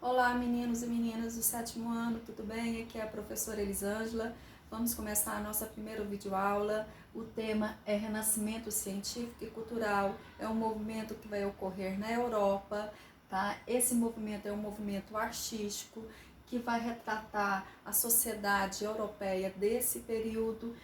Olá, meninos e meninas do sétimo ano, tudo bem? Aqui é a professora Elisângela. Vamos começar a nossa primeira videoaula. O tema é Renascimento Científico e Cultural. É um movimento que vai ocorrer na Europa, tá? Esse movimento é um movimento artístico que vai retratar a sociedade europeia desse período.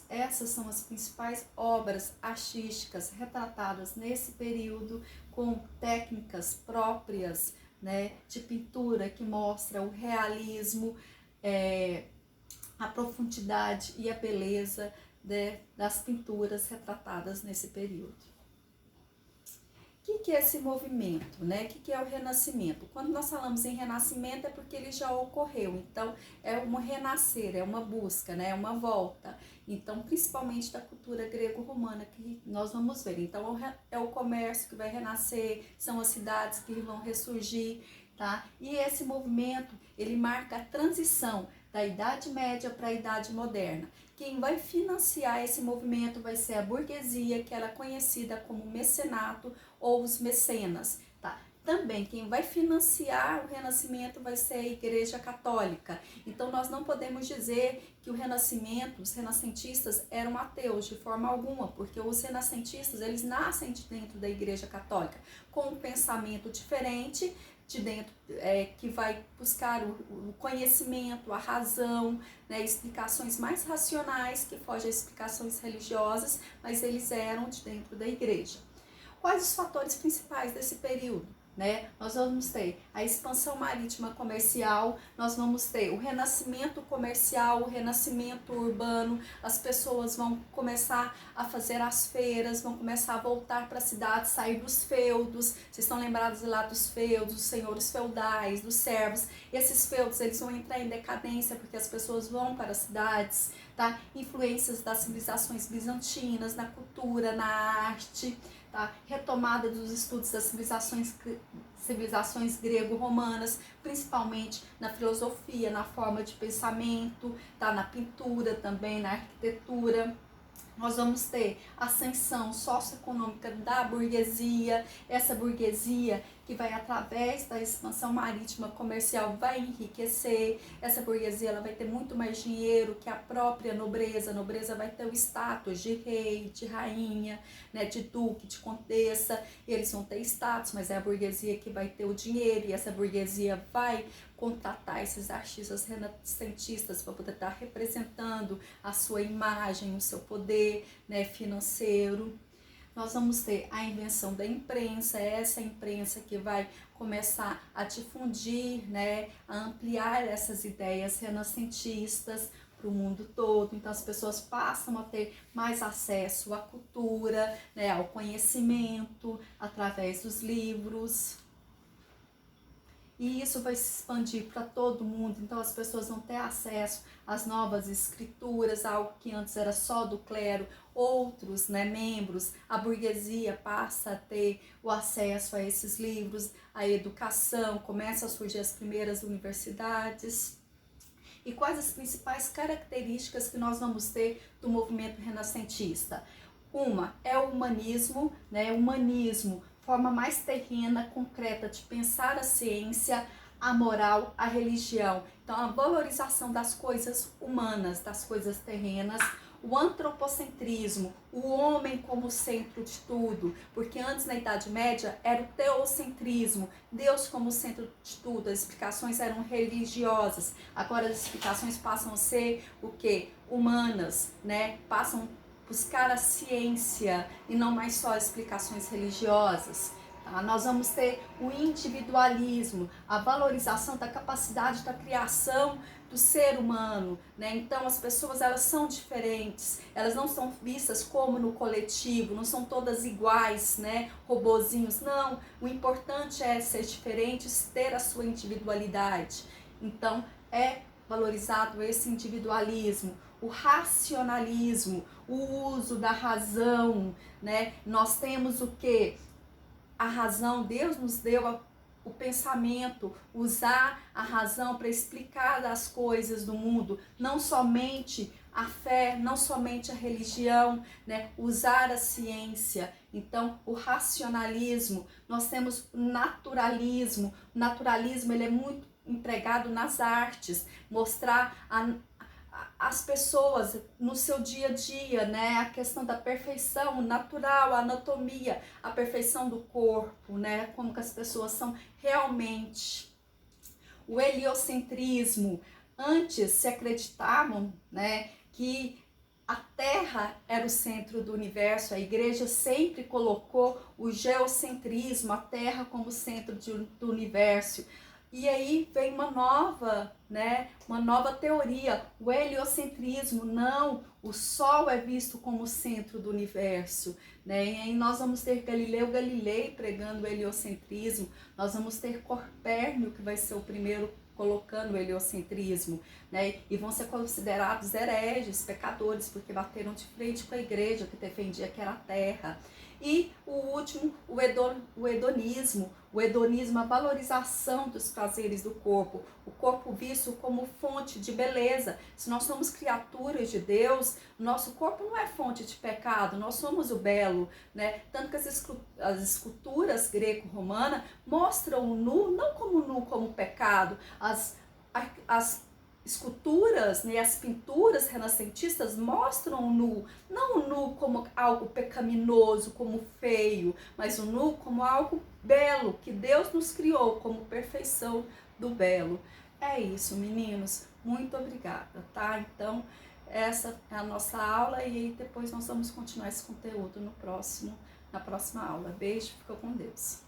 Essas são as principais obras artísticas retratadas nesse período, com técnicas próprias, né, de pintura que mostra o realismo, a profundidade e a beleza, né, das pinturas retratadas nesse período. O que é esse movimento, né? O que é o Renascimento? Quando nós falamos em Renascimento é porque ele já ocorreu, então é um renascer, é uma busca, né? É uma volta. Então, principalmente da cultura grego-romana que nós vamos ver. Então, é o comércio que vai renascer, são as cidades que vão ressurgir, tá? E esse movimento, ele marca a transição da Idade Média para a Idade Moderna. Quem vai financiar esse movimento vai ser a burguesia, que era conhecida como mecenato ou os mecenas, tá? Também quem vai financiar o Renascimento vai ser a Igreja Católica. Então nós não podemos dizer que o Renascimento, os renascentistas eram ateus de forma alguma, porque os renascentistas, eles nascem de dentro da Igreja Católica com um pensamento diferente, de dentro, que vai buscar o conhecimento, a razão, né, explicações mais racionais que fogem às explicações religiosas, mas eles eram de dentro da igreja. Quais os fatores principais desse período? Né? Nós vamos ter a expansão marítima comercial, nós vamos ter o renascimento comercial, o renascimento urbano, as pessoas vão começar a fazer as feiras, vão começar a voltar para a cidade, sair dos feudos. Vocês estão lembrados lá dos feudos, dos senhores feudais, dos servos. Esses feudos, eles vão entrar em decadência porque as pessoas vão para as cidades, tá? Influências das civilizações bizantinas na cultura, na arte, tá? Retomada dos estudos das civilizações grego-romanas, principalmente na filosofia, na forma de pensamento, tá? Na pintura também, na arquitetura. Nós vamos ter ascensão socioeconômica da burguesia, essa burguesia que vai, através da expansão marítima comercial, vai enriquecer. Essa burguesia, ela vai ter muito mais dinheiro que a própria nobreza. A nobreza vai ter o status de rei, de rainha, né, de duque, de condessa. Eles vão ter status, mas é a burguesia que vai ter o dinheiro, e essa burguesia vai contratar esses artistas renascentistas para poder estar representando a sua imagem, o seu poder, né, financeiro. Nós vamos ter a invenção da imprensa, essa imprensa que vai começar a difundir, né, a ampliar essas ideias renascentistas para o mundo todo. Então as pessoas passam a ter mais acesso à cultura, né, ao conhecimento através dos livros. E isso vai se expandir para todo mundo, então as pessoas vão ter acesso às novas escrituras, algo que antes era só do clero, outros, né, membros, a burguesia passa a ter o acesso a esses livros, a educação, começa a surgir as primeiras universidades. E quais as principais características que nós vamos ter do movimento renascentista? Uma é o humanismo, né? O humanismo, forma mais terrena, concreta de pensar a ciência, a moral, a religião. Então, a valorização das coisas humanas, das coisas terrenas. O antropocentrismo, o homem como centro de tudo, porque antes, na Idade Média, era o teocentrismo, Deus como centro de tudo, as explicações eram religiosas, agora as explicações passam a ser o quê? Humanas, né? Passam buscar a ciência e não mais só explicações religiosas. Tá? Nós vamos ter o individualismo, a valorização da capacidade da criação do ser humano, né? Então as pessoas, elas são diferentes, elas não são vistas como no coletivo, não são todas iguais, né? Robozinhos, não. O importante é ser diferente, ter a sua individualidade. Então é valorizado esse individualismo, o racionalismo, o uso da razão, né? Nós temos o que? A razão, Deus nos deu o pensamento, usar a razão para explicar as coisas do mundo, não somente a fé, não somente a religião, né? Usar a ciência. Então, o racionalismo, nós temos o naturalismo. O naturalismo, ele é muito empregado nas artes, mostrar as pessoas no seu dia a dia, né? A questão da perfeição natural, a anatomia, a perfeição do corpo, né? Como que as pessoas são realmente. O heliocentrismo, antes se acreditavam, né, que a Terra era o centro do universo, a igreja sempre colocou o geocentrismo, a Terra como centro do universo. E aí vem uma nova, né, uma nova teoria, o heliocentrismo. Não, o Sol é visto como o centro do universo, né? E aí nós vamos ter Galileu Galilei pregando o heliocentrismo, nós vamos ter Copérnico, que vai ser o primeiro colocando o heliocentrismo, né? E vão ser considerados hereges, pecadores, porque bateram de frente com a igreja que defendia que era a terra. E o último, o hedonismo. O hedonismo, a valorização dos prazeres do corpo. O corpo visto como fonte de beleza. Se nós somos criaturas de Deus, nosso corpo não é fonte de pecado, nós somos o belo, né? Tanto que as esculturas greco-romanas mostram o nu, não como nu, como pecado. As esculturas, né, as pinturas renascentistas mostram o nu, não o nu como algo pecaminoso, como feio, mas o nu como algo belo, que Deus nos criou como perfeição do belo. É isso, meninos. Muito obrigada, tá? Então, essa é a nossa aula e depois nós vamos continuar esse conteúdo na próxima aula. Beijo, fica com Deus.